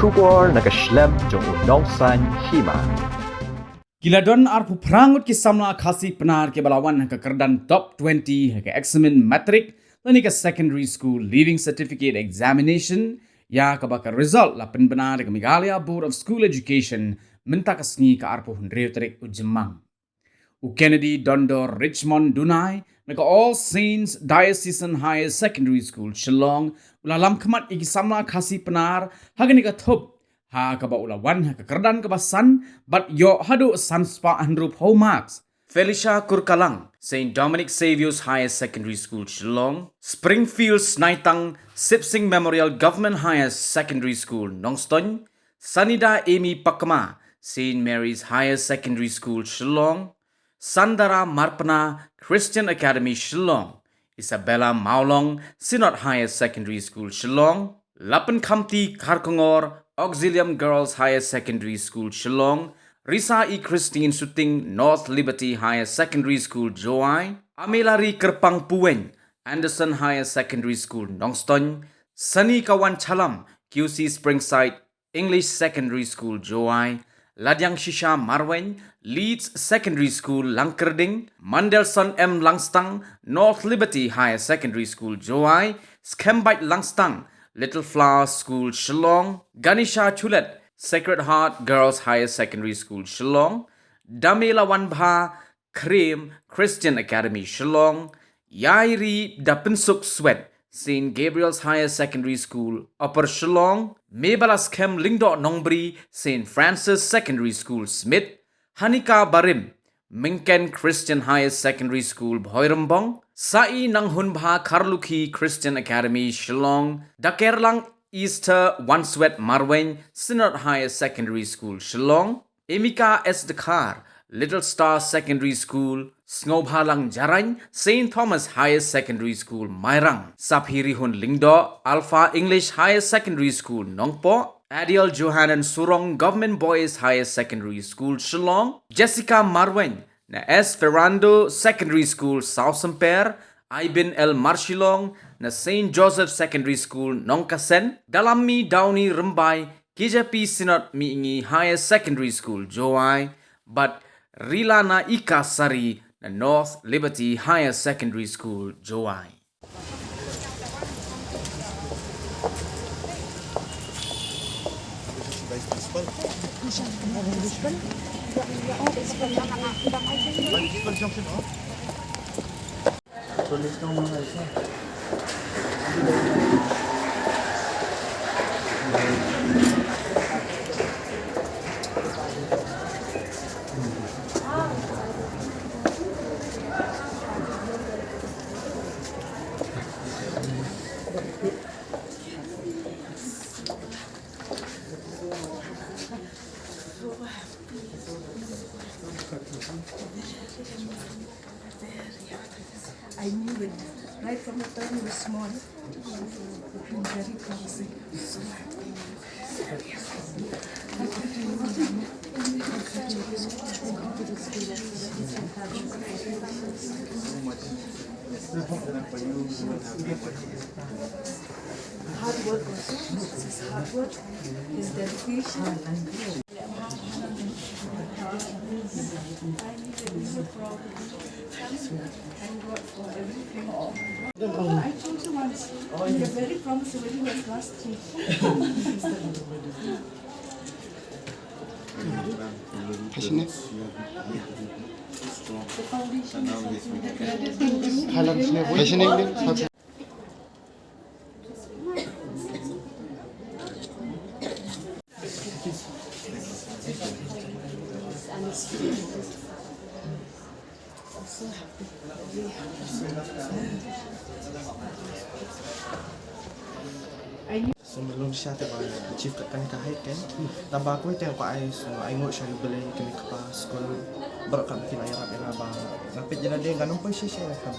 Shubor nakaslem jong unongsan Hima. Kiladon arpu prangut ki Samla Khasi Pnar ke balawan ke kerdan top 20 ke Eksamin Matrik lani ke secondary school leaving certificate examination ya ke bakal result la penbenar ke Meghalaya Board of School Education minta ke sengi ke arpu hundreu terik ujemang. Kennedy Dondor Richmond Dunai meka All Saints Diocesan Higher Secondary School Shillong ula Lamkhmat igi Samla Khasi Pnar hagani ka Thup ha ka ba ula wan ha ka kerdan ka basan but yo hadu sanspa handrup ho marks Felicia Kurkalang St Dominic Saviour's Higher Secondary School Shillong Springfield Snaitang Sipsing Memorial Government Higher Secondary School Nongston Sanida Amy Pakma St Mary's Higher Secondary School Shillong Sandara Marpana Christian Academy Shillong, Isabella Maulong Synod Higher Secondary School Shillong, Lapan Khamti Kharkongor Auxilium Girls Higher Secondary School Shillong, Risa E. Christine Suting North Liberty Higher Secondary School Joai, Amelari Kerpang Puwen Anderson Higher Secondary School Nongston, Sunny Kawan Chalam QC Springside English Secondary School Joai, Ladyang Shisha Marwen, Leeds Secondary School Langkerding, Mandelson M. Langstang, North Liberty Higher Secondary School Joai, Skembite Langstang, Little Flower School Shillong, Ganisha Chulet, Sacred Heart Girls Higher Secondary School Shillong, Damela Wanbha, Kream Christian Academy Shillong, Yairi Dapinsuk Swet, St. Gabriel's Higher Secondary School, Upper Shillong, Mebalas Kem Lingdo Nongbri, St. Francis Secondary School, Smith, Hanika Barim, Minken Christian Higher Secondary School, Bhoirambong, Sai Nanghunbha Karluki Christian Academy, Shillong, Dakerlang Easter Wanswet Marwen, Synod Higher Secondary School, Shillong, Emika S. Dakar, Little Star Secondary School, Snobhalang Jarang, St. Thomas Higher Secondary School, Mairang, Saphirihun Lingdo, Alpha English Higher Secondary School, Nongpo, Adiel Johanan Surong Government Boys Higher Secondary School, Shillong, Jessica Marwen, na S. Ferrando Secondary School, South Semper, Ibn El Marshilong, na St. Joseph Secondary School, Nongkasen, Dalami Downey Rembai, KJP Synod Miingi Higher Secondary School, Joai, but Rilana Ika Sari, na North Liberty Higher Secondary School, Joai. I knew it right from the time he was small. He was very promising. So hard work also. His hard work, his dedication. Thank God for everything. I told you once, you're very promising when you were class 3. The foundation is so happy, very happy. Sebelum siya tiba achieve kat kami kahit kan tambah aku itu aku ai so ai ngot siya beli kami ke sekolah berat kami kena ya rapi laba tapi jalan dia ganun pun siya kan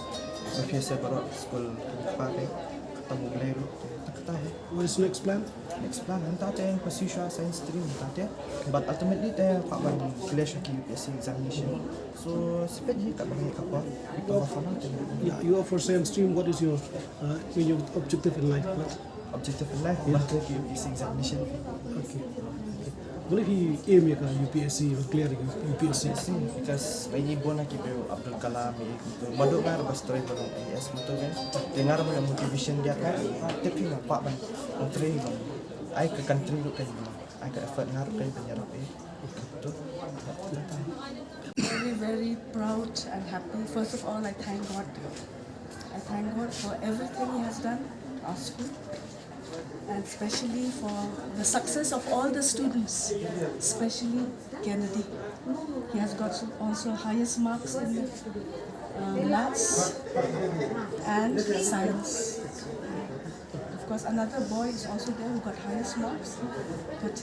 tapi saya berat sekolah pakai ketemu beli lu tak tahu what is next plan entah teh pursue science stream entah teh but ultimately teh pak ban flash ki UPSC examination so sepet je kat bagi apa yeah, you are for science stream. What is your objective in life? What? objective in life, Matrik UPSC examination. Okay. Boleh aim ya ke UPSC, clear ke UPSC? Because ini pun nak kita Abdul Kalam itu. Maduk kan lepas story belum IS betul kan. Dengar mana motivation dia kan. Tapi nampak kan. Country kan. I ke country lu kan. I ke effort ngar kan penyerap betul. Very, very proud and happy. First of all, I thank God. I thank God for everything He has done to our school, and especially for the success of all the students, especially Kennedy. He has got also highest marks in the maths and science. Of course, another boy is also there who got highest marks, but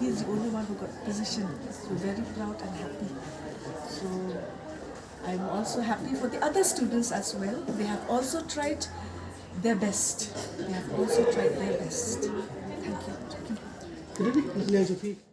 he's the only one who got position. So very proud and happy. So I'm also happy for the other students as well. They have also tried their best. They have also tried their best. Thank you. Jadi, Mas Sophie.